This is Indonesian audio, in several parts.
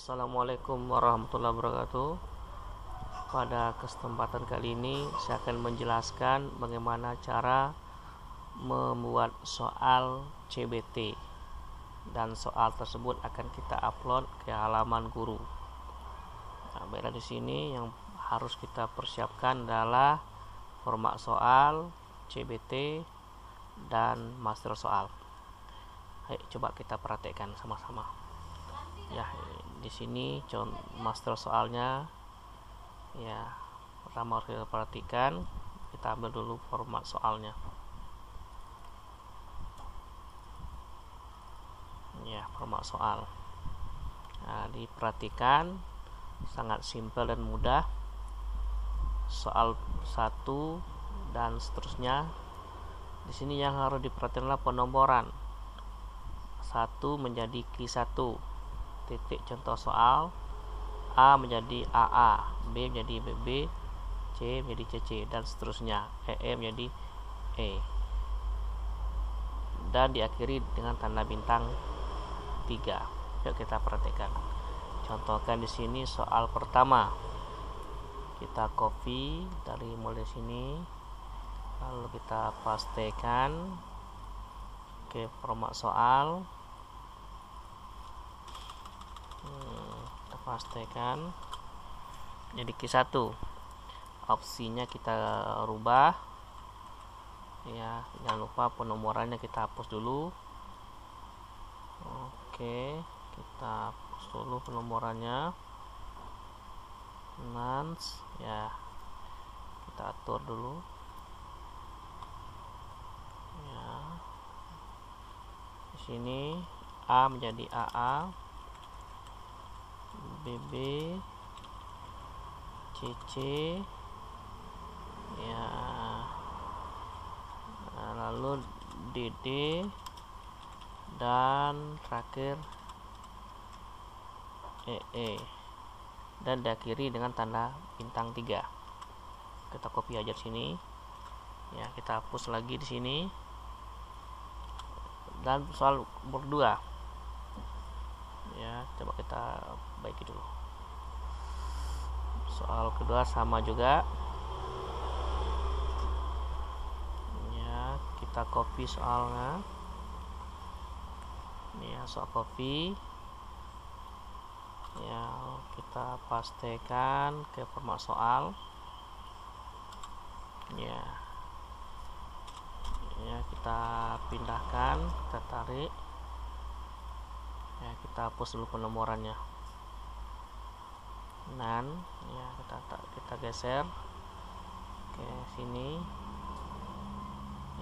Assalamualaikum warahmatullahi wabarakatuh. Pada kesempatan kali ini saya akan menjelaskan bagaimana cara membuat soal CBT, dan soal tersebut akan kita upload ke halaman guru. Nah, baiklah, di sini yang harus kita persiapkan adalah format soal, CBT, dan master soal. Ayo coba kita perhatikan sama-sama. Ya, di sini contoh master soalnya. Ya, pertama harus kita perhatikan, kita ambil dulu format soalnya. Ya, format soal. Nah, diperhatikan sangat simpel dan mudah. Soal 1 dan seterusnya. Di sini yang harus diperhatikan adalah penomboran. 1 menjadi Q1, titik contoh soal, A menjadi AA, B menjadi BB, C menjadi CC, dan seterusnya, EE menjadi E, dan diakhiri dengan tanda bintang 3. Yuk kita perhatikan. Contohkan di sini soal pertama. Kita copy dari mulai sini, lalu kita pastekan ke format soal. Kita pastikan jadi Q1. Opsinya kita rubah, ya, jangan lupa penomorannya kita hapus dulu. Oke, kita hapus dulu penomorannya. Nance, ya, kita atur dulu, ya. Di sini A menjadi AA, BB, CC, ya, lalu DD, dan terakhir EE, dan diakhiri dengan tanda bintang 3. Kita copy aja di sini, ya, kita hapus lagi di sini. Dan soal berdua, ya, coba kita baiki dulu. Soal kedua sama juga, ya, kita copy soalnya, ya, soal copy, ya, kita pastikan ke format soal, ya, ya, kita pindahkan, kita tarik, ya, kita hapus dulu penomorannya. Dan ya, kita geser ke sini,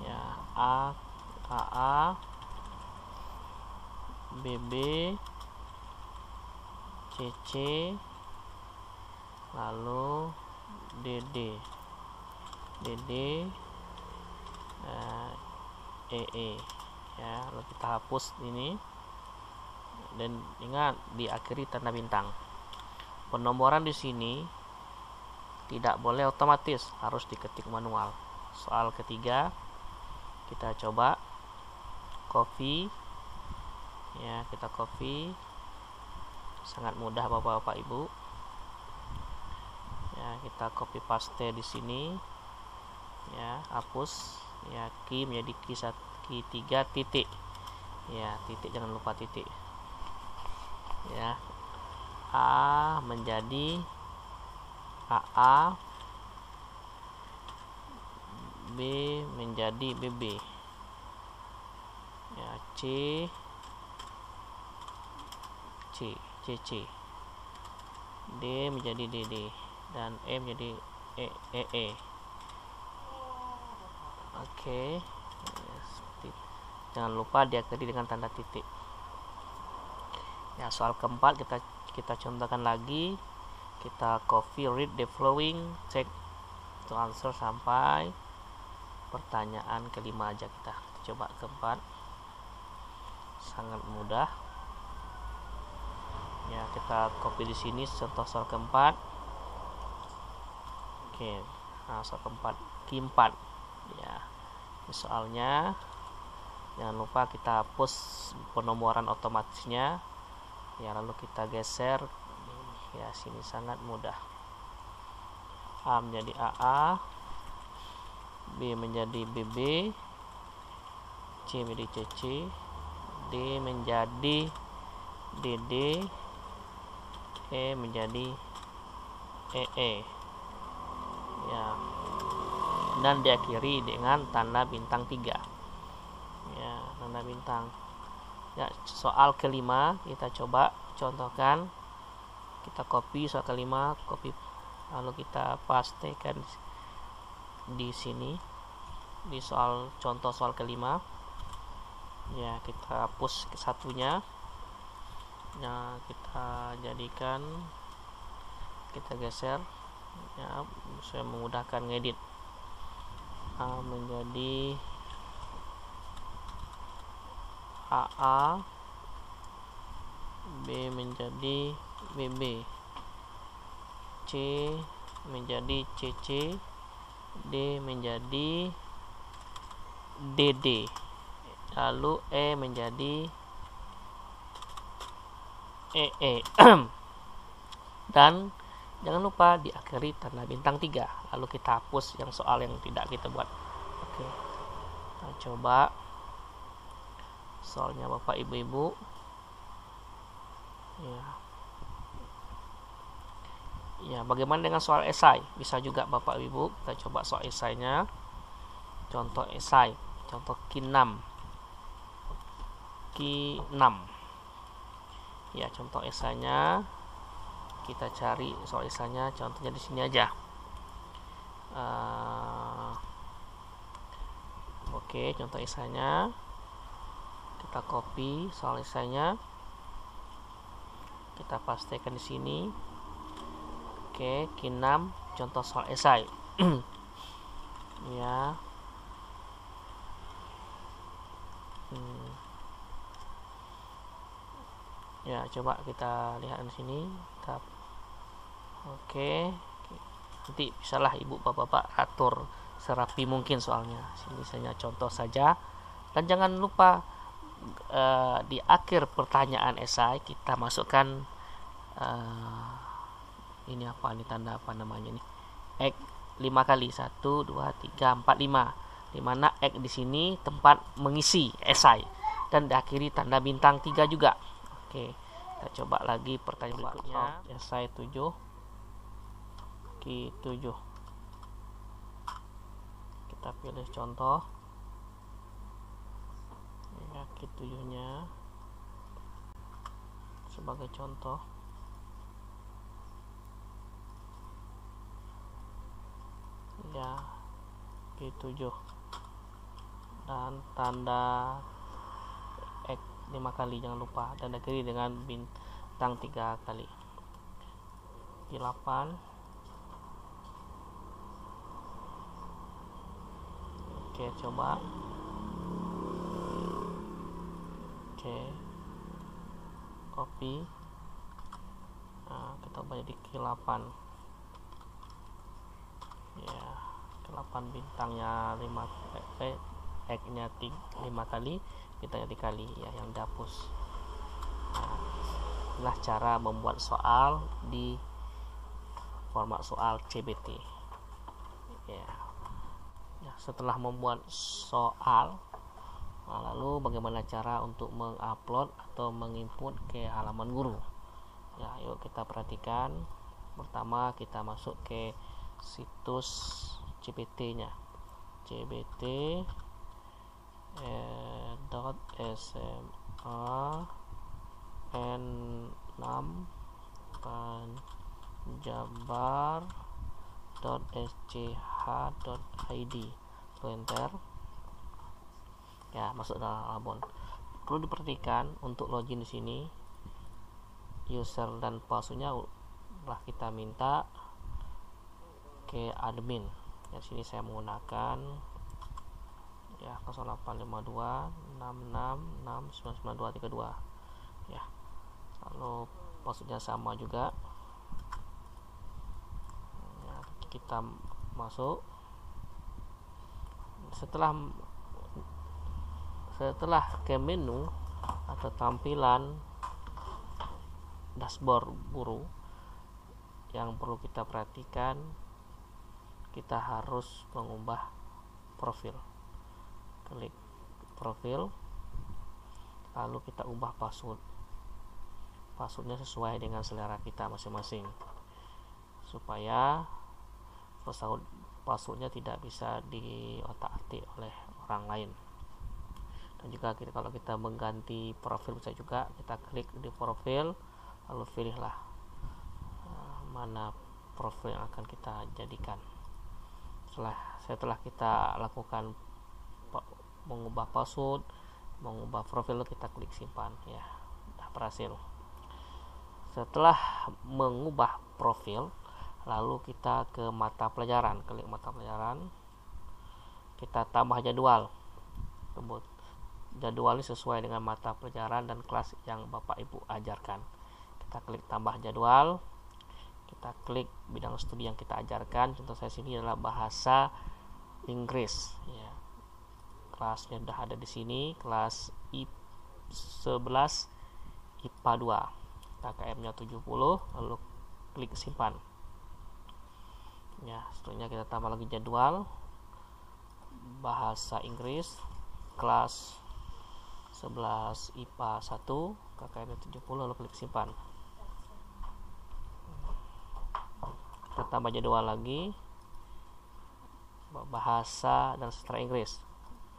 ya, AA, BB, CC, lalu DD, EE, ya, lalu kita hapus ini, dan ingat diakhiri tanda bintang. Penomoran di sini tidak boleh otomatis, harus diketik manual. Soal ketiga kita coba copy, ya, kita copy, sangat mudah Bapak-bapak Ibu, ya, kita copy paste di sini, ya, hapus, ya, Q menjadi Q3 titik, ya, titik, jangan lupa titik, ya, A menjadi AA, B menjadi BB, ya, CC, D menjadi DD, dan E menjadi EE. Oke, jangan lupa diakhiri dengan tanda titik. Ya, soal keempat kita contohkan lagi. Kita copy, read the following, check to answer sampai pertanyaan kelima aja. Kita coba keempat, sangat mudah, ya, kita copy di sini contoh soal keempat. Oke, nah, soal keempat Q4, ya, soalnya jangan lupa kita hapus penomoran otomatisnya, Ya, lalu kita geser. Ya, sini sangat mudah. A menjadi AA, B menjadi BB, C menjadi CC, D menjadi DD, E menjadi EE. Ya, dan diakhiri dengan tanda bintang 3. Ya, tanda bintang. Ya, soal kelima kita coba contohkan. Kita copy soal kelima, copy, lalu kita pastekan di sini di soal contoh soal kelima. Ya, kita hapus satunya. Ya, kita jadikan, kita geser. Ya, saya memudahkan ngedit. A menjadi AA, B menjadi BB, C menjadi CC, D menjadi DD, lalu E menjadi EE. Dan jangan lupa diakhiri tanda bintang 3. Lalu kita hapus yang soal yang tidak kita buat. Oke, kita coba soalnya Bapak Ibu-ibu. Ya, bagaimana dengan soal esai? Bisa juga Bapak Ibu. Kita coba soal esainya. Contoh esai, contoh Q6. Ya, contoh esainya kita cari soal esainya, contohnya di sini aja. Oke, contoh esainya kita copy soal esainya, kita pastekan di sini. Oke, Q6 contoh soal esai. Ya. Ya, coba kita lihat di sini. Oke. Nanti bisalah Ibu Bapak atur serapi mungkin soalnya. Sini saya contoh saja. Dan jangan lupa di akhir pertanyaan esai kita masukkan ini apa nih, tanda apa namanya nih, X 5 kali, 1 2 3 4 5, dimana X di sini tempat mengisi esai, dan diakhiri tanda bintang 3 juga. Oke, kita coba lagi pertanyaan berikutnya. Esai 7 Q7, kita pilih contoh ya, Q7 nya sebagai contoh. Ya, Q7 dan tanda X 5 kali, jangan lupa, dan akhiri dengan bintang 3 kali. Q8, oke, coba. Oke, copy. Nah, kita ubah jadi Q8. Ya, Q8 bintangnya 5, X nya 5 kali, bintangnya 3 kali ya, yang dihapus. Nah, inilah cara membuat soal di format soal CBT ya. Setelah membuat soal, lalu bagaimana cara untuk mengupload atau menginput ke halaman guru ya. Yuk kita perhatikan. Pertama kita masuk ke situs CBT nya, cbt.sma.n6.jabar.sch.id. Enter ya, masuk dalam halaman. Perlu diperhatikan untuk login di sini, user dan passwordnya telah kita minta ke admin. Di sini saya menggunakan ya 085266699232 ya. Lalu passwordnya sama juga ya, kita masuk. Setelah ke menu atau tampilan dashboard guru yang perlu kita perhatikan, kita harus mengubah profil. Klik profil, lalu kita ubah passwordnya sesuai dengan selera kita masing-masing, supaya passwordnya tidak bisa diotak-atik oleh orang lain. Dan juga kalau kita mengganti profil bisa juga, kita klik di profil, lalu pilihlah mana profil yang akan kita jadikan. Setelah kita lakukan mengubah password, mengubah profil, kita klik simpan. Ya, sudah berhasil. Setelah mengubah profil, lalu kita ke mata pelajaran, klik mata pelajaran, kita tambah jadwal. Jadwal ini sesuai dengan mata pelajaran dan kelas yang Bapak Ibu ajarkan. Kita klik tambah jadwal, kita klik bidang studi yang kita ajarkan. Contoh saya sini adalah bahasa Inggris. Ya, kelasnya sudah ada di sini, kelas I11 IPA 2, KKM-nya 70, lalu klik simpan. Ya, setelahnya kita tambah lagi jadwal bahasa Inggris kelas 11 IPA 1, KKM-nya 70, lalu klik simpan. Kita tambah jadwal lagi bahasa dan sastra Inggris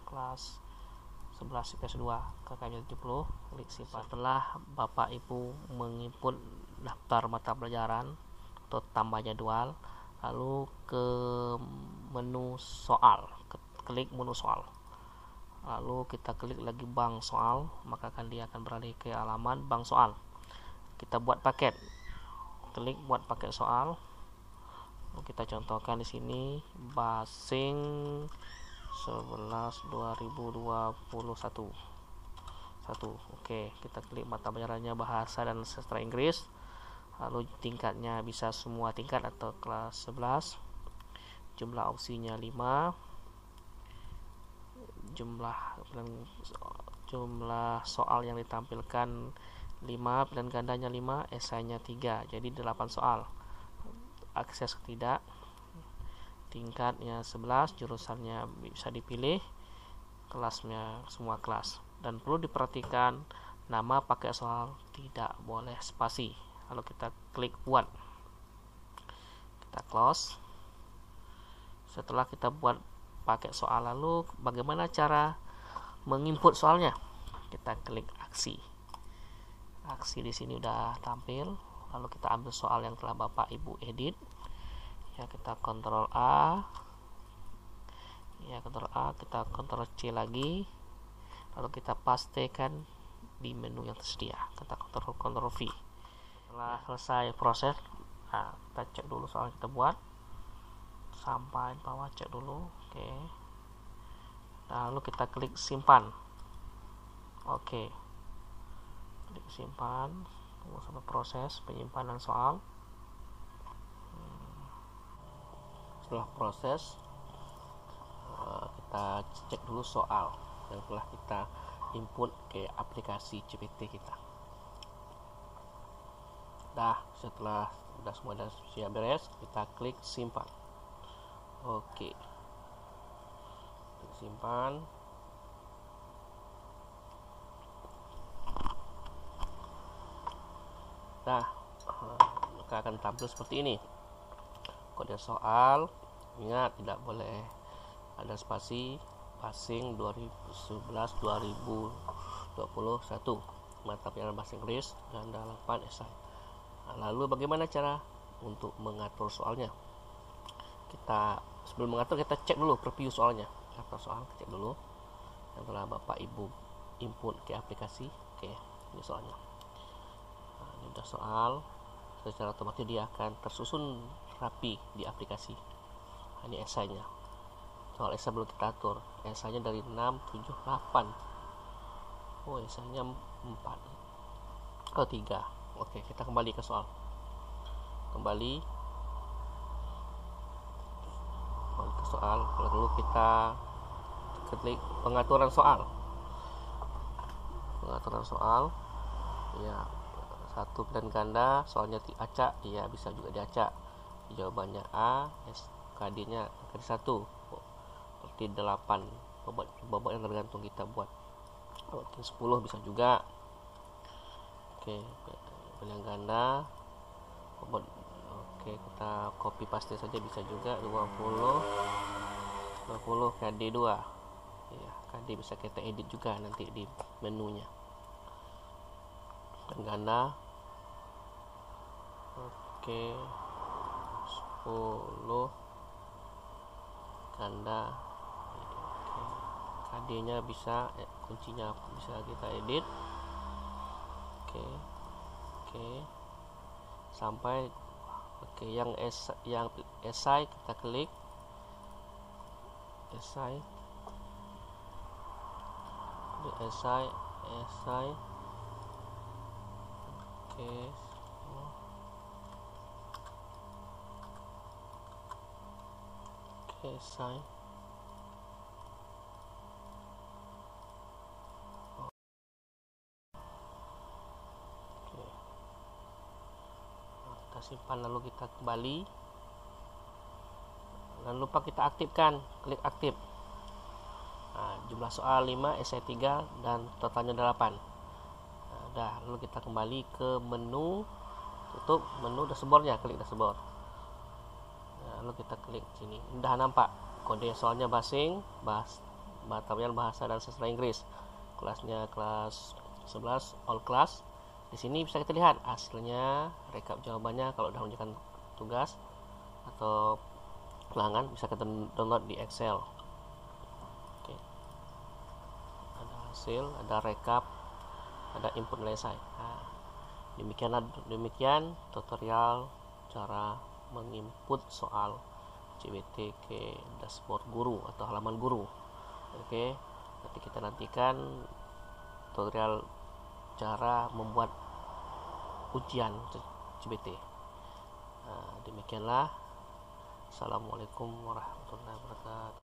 kelas 11 IPS 2, KKM 70, klik simpan. Setelah Bapak Ibu menginput daftar mata pelajaran atau tambah jadwal, lalu ke menu soal, klik menu soal, lalu kita klik lagi bank soal, maka dia akan beralih ke halaman bank soal. Kita buat paket, klik buat paket soal. Kita contohkan di sini Basing 11 2021 Oke, kita klik mata pelajarannya bahasa dan sastra Inggris, lalu tingkatnya bisa semua tingkat atau kelas 11, jumlah opsinya 5, jumlah soal yang ditampilkan 5, pilihan gandanya 5, esainya 3, jadi 8 soal. Akses tidak, tingkatnya 11, jurusannya bisa dipilih, kelasnya semua kelas. Dan perlu diperhatikan, nama pakai soal tidak boleh spasi. Lalu kita klik buat, kita close. Setelah kita buat pakai soal, lalu bagaimana cara menginput soalnya? Kita klik aksi. Aksi di sini udah tampil. Lalu kita ambil soal yang telah Bapak Ibu edit. Ya, kita Ctrl A. Ya, Ctrl A, kita Ctrl C lagi. Lalu kita pastekan di menu yang tersedia. Kita Ctrl V. Setelah selesai proses, kita cek dulu soal yang kita buat. Sampai bawah, cek dulu. Oke. Lalu kita klik simpan. Oke. Klik simpan. Tunggu sampai proses penyimpanan soal. Setelah proses, kita cek dulu soal yang telah kita input ke aplikasi CPT kita. Setelah semua siap beres, kita klik simpan. Oke, klik simpan. Maka akan tampil seperti ini. Kode soal, ingat tidak boleh ada spasi. Basing 2011-2021, mata pelajaran bahasa Inggris dan 8 esai. Lalu bagaimana cara untuk mengatur soalnya? Sebelum mengatur, kita cek dulu preview soalnya. Daftar soal, cek dulu yang telah Bapak Ibu input ke aplikasi. Oke, ini soalnya. Ini sudah soal, secara otomatis dia akan tersusun rapi di aplikasi. Ini esainya. Soal esai belum kita atur. Esainya dari 6, 7, 8. Oh, esainya 4. 3. Oke, kita kembali ke soal. Kembali ke soal. Lalu kita klik pengaturan soal. Ya, satu pilihan ganda, soalnya acak, ya bisa juga diacak. Jawabannya A, KD nya angka 1 berarti 8. Bobot yang tergantung kita buat. Oke, 10 bisa juga. Oke, pilihan ganda bobot. Oke, kita copy paste saja bisa juga. 20 KD 2 ya, KD bisa kita edit juga nanti di menunya. Dan ganda, oke, 10 ganda. Oke, KD nya bisa, kuncinya bisa kita edit. Oke, sampai yang esai kita klik esai. Oke, esai. Kita simpan, lalu kita kembali. Jangan lupa kita aktifkan, klik aktif. Jumlah soal 5, esai 3, dan totalnya 8. Lalu kita kembali ke menu, tutup menu dashboardnya, klik dashboard. Lalu kita klik sini, udah nampak kode soalnya bahasa dan sastra Inggris. Kelasnya kelas 11 all class. Di sini bisa kita lihat hasilnya, rekap jawabannya. Kalau udah menunjukkan tugas atau ulangan bisa kita download di Excel. Oke. Ada hasil, ada rekap, ada input nilai esai. Demikian tutorial cara menginput soal CBT ke dashboard guru atau halaman guru. Oke, nanti kita nantikan tutorial cara membuat ujian CBT. Demikianlah. Assalamualaikum warahmatullahi wabarakatuh.